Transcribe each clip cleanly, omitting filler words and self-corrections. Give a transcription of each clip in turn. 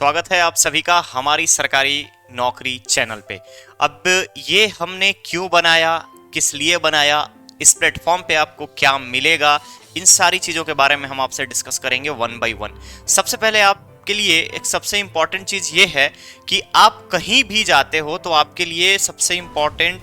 स्वागत है आप सभी का हमारी सरकारी नौकरी चैनल पे। अब ये हमने क्यों बनाया, किस लिए बनाया, इस प्लेटफॉर्म पे आपको क्या मिलेगा, इन सारी चीज़ों के बारे में हम आपसे डिस्कस करेंगे वन बाय वन। सबसे पहले आपके लिए एक सबसे इम्पॉर्टेंट चीज़ ये है कि आप कहीं भी जाते हो तो आपके लिए सबसे इम्पॉर्टेंट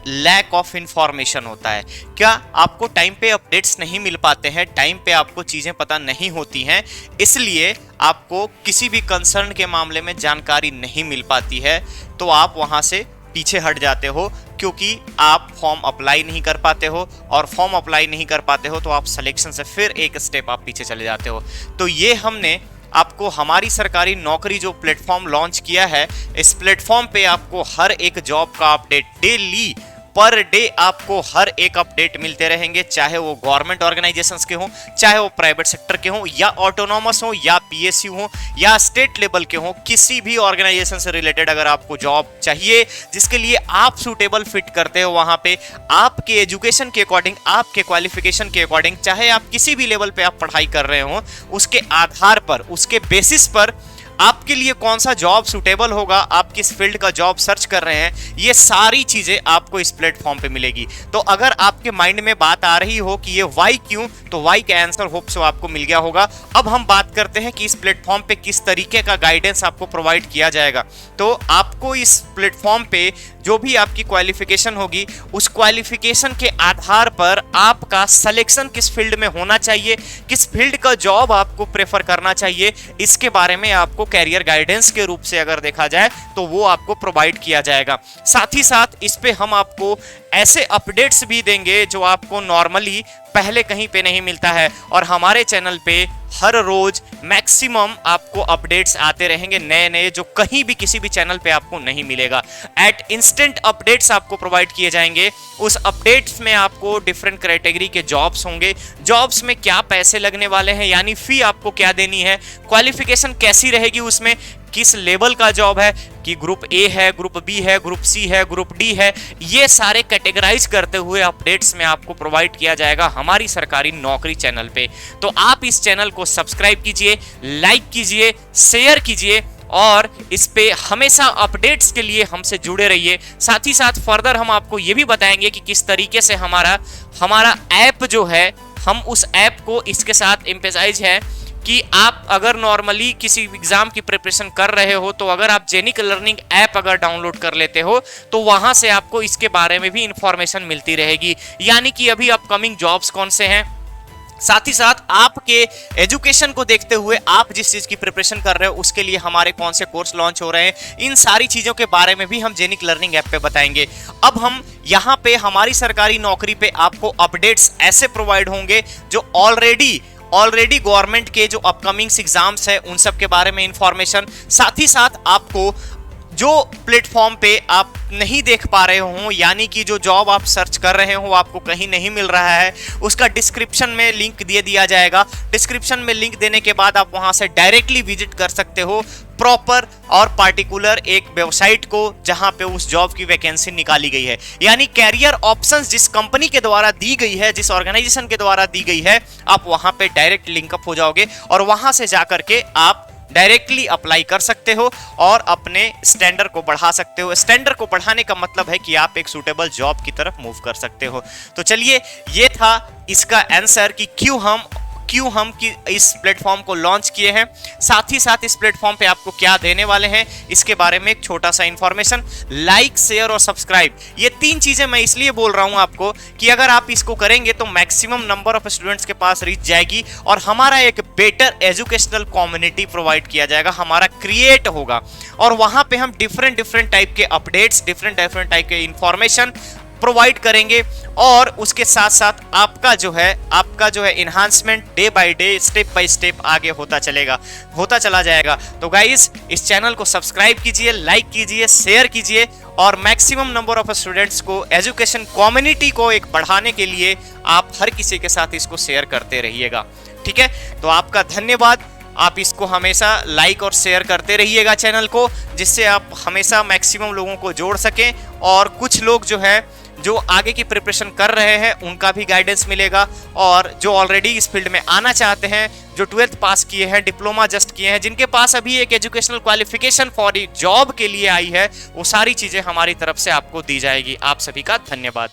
लैक ऑफ इंफॉर्मेशन होता है। क्या आपको टाइम पे अपडेट्स नहीं मिल पाते हैं, टाइम पे आपको चीज़ें पता नहीं होती हैं, इसलिए आपको किसी भी कंसर्न के मामले में जानकारी नहीं मिल पाती है, तो आप वहाँ से पीछे हट जाते हो क्योंकि आप फॉर्म अप्लाई नहीं कर पाते हो, और फॉर्म अप्लाई नहीं कर पाते हो तो आप सिलेक्शन से फिर एक स्टेप आप पीछे चले जाते हो। तो ये हमने आपको हमारी सरकारी नौकरी जो प्लेटफॉर्म लॉन्च किया है, इस प्लेटफॉर्म पे आपको हर एक जॉब का अपडेट डेली पर डे आपको हर एक अपडेट मिलते रहेंगे, चाहे वो गवर्नमेंट ऑर्गेनाइजेशंस के हों, चाहे वो प्राइवेट सेक्टर के हों, या ऑटोनॉमस हों, या पीएसयू हों, या स्टेट लेवल के हों। किसी भी ऑर्गेनाइजेशन से रिलेटेड अगर आपको जॉब चाहिए जिसके लिए आप सूटेबल फिट करते हो, वहां पे आपके एजुकेशन के अकॉर्डिंग, आपके क्वालिफिकेशन के अकॉर्डिंग, चाहे आप किसी भी लेवल पे आप पढ़ाई कर रहे हो, उसके आधार पर, उसके बेसिस पर आपके लिए कौन सा जॉब सूटेबल होगा, आप किस फील्ड का जॉब सर्च कर रहे हैं, ये सारी चीजें आपको इस प्लेटफॉर्म पे मिलेगी। तो अगर आपके माइंड में बात आ रही हो कि ये वाई क्यों, तो वाई का आंसर होप सो आपको मिल गया होगा। अब हम बात करते हैं कि इस प्लेटफॉर्म पे किस तरीके का गाइडेंस आपको प्रोवाइड किया जाएगा। तो आपको इस प्लेटफॉर्म पे जो भी आपकी क्वालिफिकेशन होगी, उस क्वालिफिकेशन के आधार पर आपका सिलेक्शन किस फील्ड में होना चाहिए, किस फील्ड का जॉब आपको प्रेफर करना चाहिए, इसके बारे में आपको कैरियर गाइडेंस के रूप से अगर देखा जाए तो वो आपको प्रोवाइड किया जाएगा। साथ ही साथ इस पे हम आपको ऐसे अपडेट्स भी देंगे जो आपको नॉर्मली पहले कहीं पे नहीं मिलता है, और हमारे चैनल पे हर रोज मैक्सिमम आपको अपडेट्स आते रहेंगे नए नए, जो कहीं भी किसी भी चैनल पे आपको नहीं मिलेगा। एट इंस्टेंट अपडेट्स आपको प्रोवाइड किए जाएंगे। उस अपडेट्स में आपको डिफरेंट कैटेगरी के जॉब्स होंगे, जॉब्स में क्या पैसे लगने वाले हैं, यानी फी आपको क्या देनी है, क्वालिफिकेशन कैसी रहेगी, उसमें किस लेवल का जॉब है, कि ग्रुप ए है, ग्रुप बी है, ग्रुप सी है, ग्रुप डी है, ये सारे कैटेगराइज करते हुए अपडेट्स में आपको प्रोवाइड किया जाएगा हमारी सरकारी नौकरी चैनल पे। तो आप इस चैनल को सब्सक्राइब कीजिए, लाइक कीजिए, शेयर कीजिए, और इस पे हमेशा अपडेट्स के लिए हमसे जुड़े रहिए। साथ ही साथ फर्दर हम आपको ये भी बताएंगे कि किस तरीके से हमारा ऐप जो है, हम उस ऐप को इसके साथ एम्फेसाइज है कि आप अगर नॉर्मली किसी एग्जाम की प्रिपरेशन कर रहे हो, तो अगर आप जेनिक लर्निंग ऐप अगर डाउनलोड कर लेते हो तो वहां से आपको इसके बारे में भी इंफॉर्मेशन मिलती रहेगी, यानी कि अभी अपकमिंग जॉब्स कौन से हैं। साथ ही साथ आपके एजुकेशन को देखते हुए आप जिस चीज की प्रिपरेशन कर रहे हो उसके लिए हमारे कौन से कोर्स लॉन्च हो रहे हैं, इन सारी चीजों के बारे में भी हम जेनिक लर्निंग ऐप पे बताएंगे। अब हम यहाँ पे हमारी सरकारी नौकरी पे आपको अपडेट्स ऐसे प्रोवाइड होंगे जो ऑलरेडी गवर्नमेंट के जो अपकमिंग एग्जाम्स है उन सब के बारे में इंफॉर्मेशन, साथ ही साथ आपको जो प्लेटफॉर्म पे आप नहीं देख पा रहे हो, यानी कि जो जॉब आप सर्च कर रहे हो आपको कहीं नहीं मिल रहा है, उसका डिस्क्रिप्शन में लिंक दे दिया जाएगा। डिस्क्रिप्शन में लिंक देने के बाद आप वहां से डायरेक्टली विजिट कर सकते हो प्रॉपर और पार्टिकुलर एक वेबसाइट को जहां पे उस जॉब की वैकेंसी निकाली गई है, यानी कैरियर ऑप्शंस जिस कंपनी के द्वारा दी गई है, जिस ऑर्गेनाइजेशन के द्वारा दी गई है, आप वहां पे डायरेक्ट लिंकअप हो जाओगे और वहां से जाकर के आप डायरेक्टली अप्लाई कर सकते हो और अपने स्टैंडर्ड को बढ़ा सकते हो। स्टैंडर्ड को बढ़ाने का मतलब है कि आप एक सूटेबल जॉब की तरफ मूव कर सकते हो। तो चलिए, ये था इसका आंसर कि क्यों हम इस प्लेटफॉर्म को लॉन्च किए हैं। साथ ही साथ इस प्लेटफॉर्म पे आपको क्या देने वाले हैं, इसके बारे में एक छोटा सा इंफॉर्मेशन। लाइक, शेयर और सब्सक्राइब, ये तीन चीजें मैं इसलिए बोल रहा हूं आपको कि अगर आप इसको करेंगे तो मैक्सिमम नंबर ऑफ स्टूडेंट्स के पास रीच जाएगी और हमारा एक बेटर एजुकेशनल कम्युनिटी प्रोवाइड किया जाएगा, हमारा क्रिएट होगा, और वहां पे हम डिफरेंट टाइप के अपडेट्स, डिफरेंट टाइप के इंफॉर्मेशन प्रोवाइड करेंगे, और उसके साथ साथ आपका जो है enhancement day by day, step by step आगे होता चला जाएगा। तो गाइस, इस चैनल को सब्सक्राइब कीजिए, लाइक कीजिए, शेयर कीजिए, और मैक्सिमम नंबर ऑफ स्टूडेंट्स को, एजुकेशन कम्युनिटी को एक बढ़ाने के लिए आप हर किसी के साथ इसको शेयर करते रहिएगा। ठीक है, तो आपका धन्यवाद। आप इसको हमेशा लाइक और शेयर करते रहिएगा चैनल को, जिससे आप हमेशा मैक्सिमम लोगों को जोड़ सकें, और कुछ लोग जो है जो आगे की प्रिपरेशन कर रहे हैं उनका भी गाइडेंस मिलेगा, और जो ऑलरेडी इस फील्ड में आना चाहते हैं, जो 12th पास किए हैं, डिप्लोमा जस्ट किए हैं, जिनके पास अभी एक एजुकेशनल क्वालिफिकेशन फॉर जॉब के लिए आई है, वो सारी चीजें हमारी तरफ से आपको दी जाएगी। आप सभी का धन्यवाद।